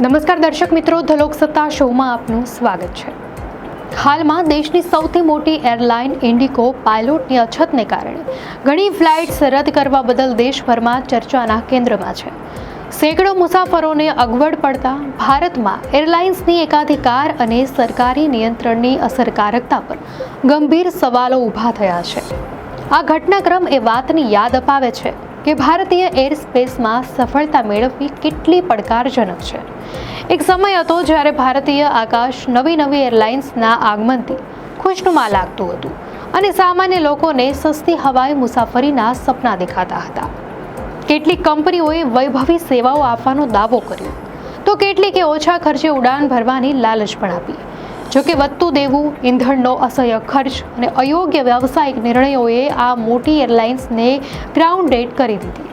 નમસ્કાર દર્શક મિત્રો, ધ લોકસત્તા શોમાં આપનું સ્વાગત છે. હાલમાં દેશની સૌથી મોટી એરલાઇન ઇન્ડિગો પાયલોટની અછતને કારણે ઘણી ફ્લાઇટ્સ રદ કરવા બદલ દેશભરમાં ચર્ચાના કેન્દ્રમાં છે. સેંકડો મુસાફરોને અગવડ પડતા ભારતમાં એરલાઇન્સની એકાધિકાર અને સરકારી નિયંત્રણની અસરકારકતા પર ગંભીર સવાલો ઊભા થયા છે. આ ઘટનાક્રમ એ વાતની યાદ અપાવે છે કે ભારતીય એરસ્પેસમાં સફળતા મેળવવી કેટલી પડકારજનક છે. એક સમય હતો જ્યારે ભારતીય આકાશ નવી એરલાઇન્સના આગમનથી ખુશનુમા લાગતું હતું અને સામાન્ય લોકોને સસ્તી હવાઈ મુસાફરીના સપના દેખાતા હતા. કેટલીક કંપનીઓએ વૈભવી સેવાઓ આપવાનો દાવો કર્યો તો કેટલીકે ઓછા ખર્ચે ઉડાન ભરવાની લાલચ પણ આપી. જોકે વધતું દેવું, ઈંધણનો અસહ્ય ખર્ચ અને અયોગ્ય વ્યવસાયિક નિર્ણયોએ આ મોટી એરલાઇન્સને ગ્રાઉન્ડેડ કરી દીધી.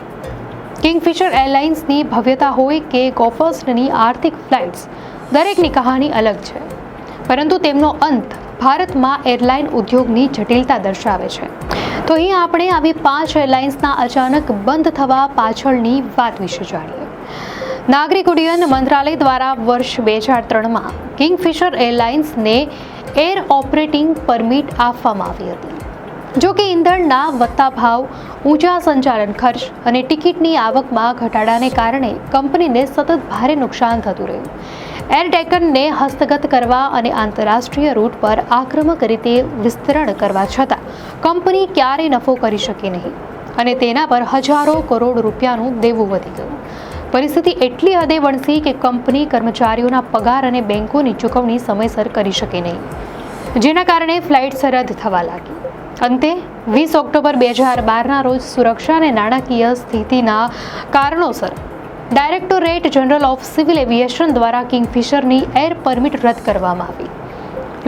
કિંગફિશર એરલાઇન્સની ભવ્યતા હોય કે ગોફર્સની આર્થિક ફ્લાઇટ્સ, દરેકની કહાની અલગ છે. પરંતુ તેમનો અંત ભારતમાં એરલાઇન ઉદ્યોગની જટિલતા દર્શાવે છે. તો અહીં આપણે આવી 5 એરલાઇન્સના અચાનક બંધ થવા પાછળની વાત વિશે જાણીએ. નાગરિક ઉડ્ડયન મંત્રાલય દ્વારા વર્ષ 2003માં કિંગફિશર એરલાઇન્સને એર ઓપરેટિંગ પરમિટ આપવામાં આવી હતી. જો કે ઈંધણના વધતા ભાવ, ઊંચા સંચાલન ખર્ચ અને ટિકિટની આવકમાં ઘટાડાને કારણે કંપનીને સતત ભારે નુકસાન થતું રહ્યું. એર ટેકનને હસ્તગત કરવા અને આંતરરાષ્ટ્રીય રૂટ પર આક્રમક રીતે વિસ્તરણ કરવા છતાં કંપની ક્યારેય નફો કરી શકી નહીં અને તેના પર હજારો કરોડ રૂપિયાનું દેવું વધી ગયું. પરિસ્થિતિ એટલી હદે વણસી કે કંપની કર્મચારીઓના પગાર અને બેંકોની ચૂકવણી સમયસર કરી શકે નહીં, જેના કારણે ફ્લાઇટ્સ રદ થવા લાગી. અંતે 20 ઓક્ટોબર 2012ના રોજ સુરક્ષા અને નાણાકીય સ્થિતિના કારણોસર directorate general of civil aviation દ્વારા કિંગફિશરની એર પરમિટ રદ કરવામાં આવી.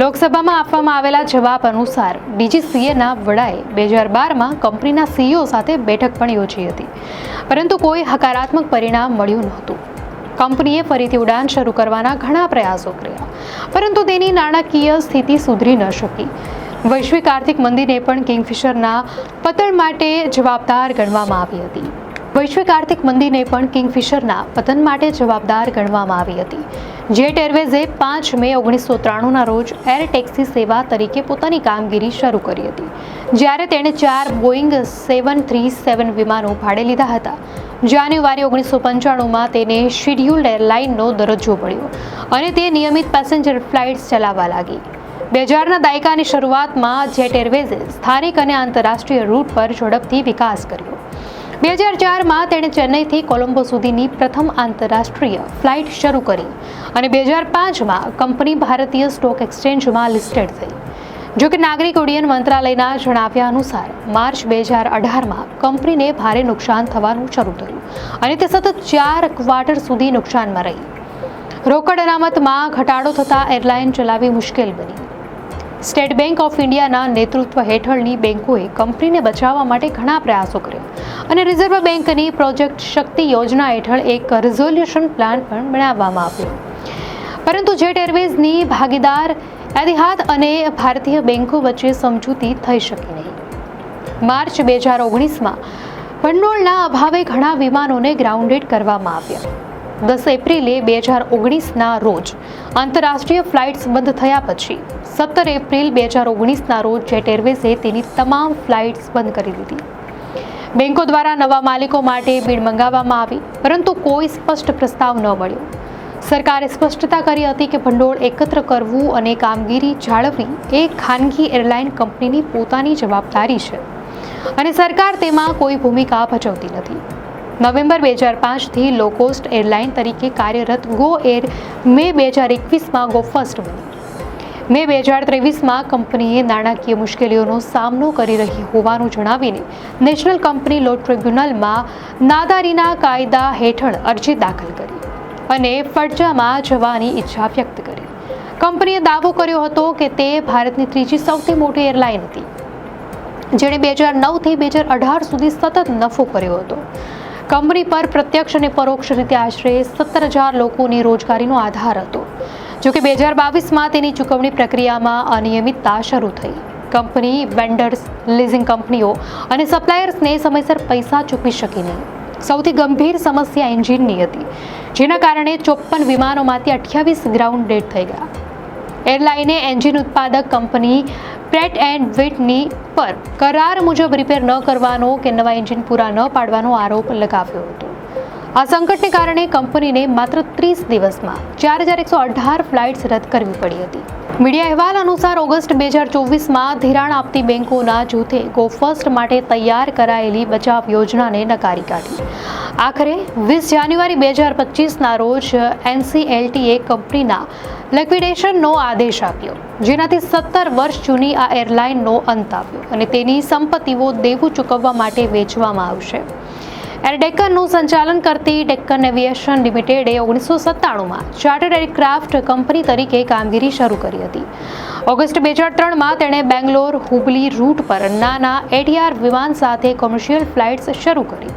લોકસભામાં આપવામાં આવેલા જવાબ અનુસાર ડીજીસીએના વડાએ 2012માં કંપનીના સીઈઓ સાથે બેઠક પણ યોજી હતી, પરંતુ કોઈ હકારાત્મક પરિણામ મળ્યું નહોતું. કંપનીએ ફરીથી ઉડાન શરૂ કરવાના ઘણા પ્રયાસો કર્યા, પરંતુ તેની નાણાકીય સ્થિતિ સુધરી ન શકી. વૈશ્વિક આર્થિક મંદીને પણ કિંગફિશરના પતન માટે જવાબદાર ગણવામાં આવી હતી. જેટ એરવેઝે 5 મે 1993ના રોજ એર ટેક્સી સેવા તરીકે પોતાની કામગીરી શરૂ કરી હતી, જ્યારે તેણે 4 બોઇંગ 737 વિમાનો ભાડે લીધા હતા. જાન્યુઆરી 1995માં તેને શેડ્યુલ્ડ એરલાઇનનો દરજ્જો મળ્યો અને તે નિયમિત પેસેન્જર ફ્લાઇટ્સ ચલાવવા લાગી. 2000ના દાયકાની શરૂઆતમાં જેટ એરવેઝે સ્થાનિક અને આંતરરાષ્ટ્રીય રૂટ પર ઝડપથી વિકાસ કર્યો. 2004માં તેણે ચેન્નઈથી કોલંબો સુધીની પ્રથમ આંતરરાષ્ટ્રીય ફ્લાઇટ શરૂ કરી અને 2005માં કંપની ભારતીય સ્ટોક એક્સચેન્જમાં લિસ્ટેડ થઈ. જોકે નાગરિક ઉડ્ડયન મંત્રાલયના જણાવ્યા અનુસાર માર્ચ 2018માં કંપનીને ભારે નુકસાન થવાનું શરૂ થયું અને તે સતત 4 ક્વાર્ટર સુધી નુકસાનમાં રહી. રોકડ અનામતમાં ઘટાડો થતાં એરલાઇન ચલાવવી મુશ્કેલ બની. સ્ટેટ બેંક ઓફ ઇન્ડિયાના નેતૃત્વ હેઠળની બેંકોએ કંપનીને બચાવવા માટે ઘણા પ્રયાસો કર્યા અને રિઝર્વ બેંકની પ્રોજેક્ટ શક્તિ યોજના હેઠળ એક રિઝોલ્યુશન પ્લાન પણ બનાવવામાં આવ્યો. પરંતુ જેટ એરવેઝની ભાગીદાર એતિહાદ અને ભારતીય બેંકો વચ્ચે સમજૂતી થઈ શકી નહીં. માર્ચ 2019માં ભંડોળના અભાવે ઘણા વિમાનોને ગ્રાઉન્ડેડ કરવામાં આવ્યા. 10 એપ્રિલે 2019ના રોજ આંતરરાષ્ટ્રીય ફ્લાઇટ્સ બંધ થયા પછી 17 એપ્રિલ 2019ના રોજ જેટ એરવેઝે તેની તમામ ફ્લાઇટ્સ બંધ કરી દીધી. બેંકો દ્વારા નવા માલિકો માટે બિડ મંગાવવામાં આવી, પરંતુ કોઈ સ્પષ્ટ પ્રસ્તાવ ન મળ્યો. સરકારે સ્પષ્ટતા કરી હતી કે ભંડોળ એકત્ર કરવું અને કામગીરી જાળવવી એ ખાનગી એરલાઇન કંપનીની પોતાની જવાબદારી છે અને સરકાર તેમાં કોઈ ભૂમિકા ભજવતી નથી. નવેમ્બર 2005થી લો કોસ્ટ એરલાઇન તરીકે કાર્યરત ગો એર મે 2021માં ગો ફર્સ્ટ બની. મે 2023માં કંપનીએ નાણાકીય મુશ્કેલીઓનો સામનો કરી રહી હોવાનું જણાવીને નેશનલ કંપની લો ટ્રિબ્યુનલમાં નાદારીના કાયદા હેઠળ અરજી દાખલ કરી અને ફડચામાં જવાની ઈચ્છા વ્યક્ત કરી. કંપનીએ દાવો કર્યો હતો કે તે ભારતની ત્રીજી સૌથી મોટી એરલાઇન હતી, જેણે 2009થી 2018 સુધી સતત નફો કર્યો હતો. કંપની પર પ્રત્યક્ષ અને પરોક્ષ રીતે આશરે 17,000 લોકોની રોજગારીનો આધાર હતો. જોકે 2022માં તેની ચૂકવણી પ્રક્રિયામાં અનિયમિતતા શરૂ થઈ. કંપની વેન્ડર્સ, લીઝિંગ કંપનીઓ અને સપ્લાયર્સને સમયસર પૈસા ચૂકવી શકી નહીં. સૌથી ગંભીર સમસ્યા એન્જિનની હતી, જેના કારણે 54 વિમાનોમાંથી 28 ગ્રાઉન્ડ ડેડ થઈ ગયા. એરલાઇને એન્જિન ઉત્પાદક કંપની પ્રેટ એન્ડ વિટની પર કરાર મુજબ રિપેર ન કરવાનો કે નવા એન્જિન પૂરા ન પાડવાનો આરોપ લગાવ્યો હતો. આ સંકટને કારણે કંપનીને માત્ર 30 દિવસમાં 4118 ફ્લાઇટ્સ રદ કરવી પડી હતી. મીડિયા અહેવાલ અનુસાર ઓગસ્ટ 2024માં ધિરાણ આપતી બેંકોના જૂથે ગો ફર્સ્ટ માટે તૈયાર કરાયેલી બચાવ યોજનાને નકારી કાઢી. આખરે 20 જાન્યુઆરી 2025ના રોજ NCLTએ કંપનીના લિક્વિડેશનનો આદેશ આપ્યો, જેનાથી 17 વર્ષ જૂની આ એરલાઇનનો અંત આવ્યો અને તેની સંપત્તિઓ દેવું ચૂકવવા માટે વેચવામાં આવશે. એર ડેક્કનનું સંચાલન કરતી ડેક્કન એવિએશન લિમિટેડે 1997માં ચાર્ટર્ડ એરક્રાફ્ટ કંપની તરીકે કામગીરી શરૂ કરી હતી. ઓગસ્ટ 2003માં તેણે બેંગ્લોર હુબલી રૂટ પર નાના ATR વિમાન સાથે કોમર્શિયલ ફ્લાઇટ્સ શરૂ કરી.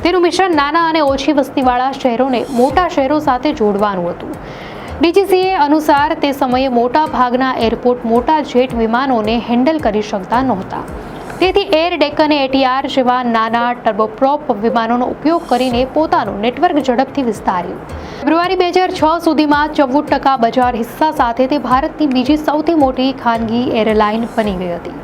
તેનું મિશન નાના અને ઓછી વસ્તીવાળા શહેરોને મોટા શહેરો સાથે જોડવાનું હતું. DGCA અનુસાર તે સમયે મોટા ભાગના એરપોર્ટ મોટા જેટ વિમાનોને હેન્ડલ કરી શકતા નહોતા. તેથી એર ડેક્કને ATR જેવા નાના ટર્બોપ્રોપ વિમાનોનો ઉપયોગ કરીને પોતાનું નેટવર્ક ઝડપથી વિસ્તાર્યું. ફેબ્રુઆરી 2006 સુધીમાં 14% બજાર હિસ્સા સાથે તે ભારતની બીજી સૌથી મોટી ખાનગી એરલાઇન બની ગઈ હતી.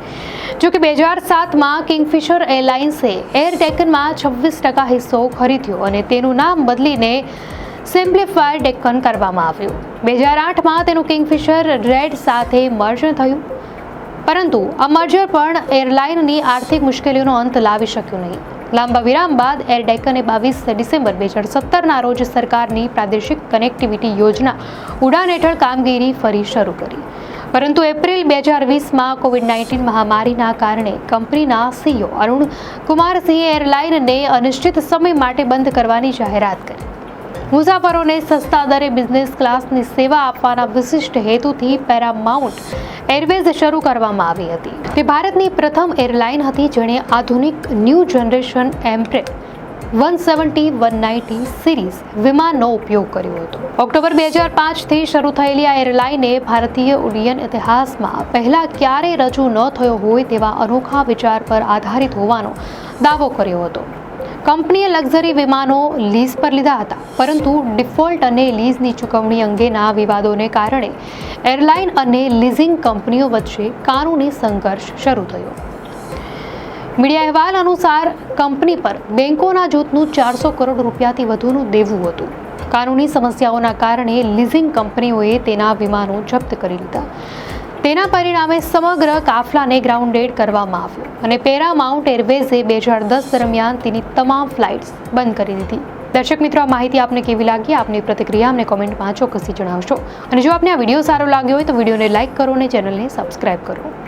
જોકે 2007માં કિંગફિશર એરલાઇન્સે એર ડેક્કનમાં 26% હિસ્સો ખરીદ્યો અને તેનું નામ બદલીને સિમ્પ્લિફાઈડ ડેક્કન કરવામાં આવ્યું. 2008માં તેનું કિંગફિશર રેડ સાથે મર્જ થયું, પરંતુ આ મર્જર પણ એરલાઇનની આર્થિક મુશ્કેલીઓનો અંત લાવી શક્યું નહીં. લાંબા વિરામ બાદ એર ડેક્કને 22 ડિસેમ્બર 2017ના રોજ સરકારની પ્રાદેશિક કનેક્ટિવિટી યોજના ઉડાન હેઠળ કામગીરી ફરી શરૂ કરી. પરંતુ એપ્રિલ 2020માં કોવિડ-19 મહામારીના કારણે કંપનીના CEO અરુણ કુમારસિંહે એરલાઇનને અનિશ્ચિત સમય માટે બંધ કરવાની જાહેરાત કરી. મુસાફરોને સસ્તા દરે બિઝનેસ ક્લાસની સેવા આપવાના વિશિષ્ટ હેતુથી પેરામાઉન્ટ એરવેઝ શરૂ કરવામાં આવી હતી. તે ભારતની પ્રથમ એરલાઇન હતી જેણે આધુનિક ન્યૂ જનરેશન એમ્બ્રેટ 170-190 સિરીઝ વિમાનનો ઉપયોગ કર્યો હતો. ઓક્ટોબર 2005થી શરૂ થયેલી આ એરલાઇને ભારતીય ઉડ્ડયન ઇતિહાસમાં પહેલા ક્યારેય રજૂ ન થયો હોય તેવા અનોખા વિચાર પર આધારિત હોવાનો દાવો કર્યો હતો. કંપનીએ લક્ઝરી વિમાનો લીઝ પર લીધા હતા, પરંતુ ડિફોલ્ટ અને લીઝની ચૂકવણી અંગેના વિવાદોને કારણે એરલાઇન અને લીઝિંગ કંપનીઓ વચ્ચે કાનૂની સંઘર્ષ શરૂ થયો. મીડિયા અહેવાલ અનુસાર કંપની પર બેંકોના જૂથનું 400 કરોડ રૂપિયાથી વધુનું દેવું હતું. કાનૂની સમસ્યાઓના કારણે લીઝિંગ કંપનીઓએ તેના વિમાનો જપ્ત કરી લીધા. તેના પરિણામે સમગ્ર કાફલાને ગ્રાઉન્ડેડ કરવામાં આવ્યો અને પેરામાઉન્ટ એરવેઝે 2010 દરમિયાન તેની તમામ ફ્લાઇટ્સ બંધ કરી દીધી. દર્શક મિત્રો, આ માહિતી આપને કેવી લાગી? આપની પ્રતિક્રિયા અમને કોમેન્ટમાં ચોક્કસથી જણાવશો. અને જો આપને આ વિડીયો સારો લાગ્યો હોય તો વિડીયોને લાઇક કરો અને ચેનલને સબસ્ક્રાઇબ કરો.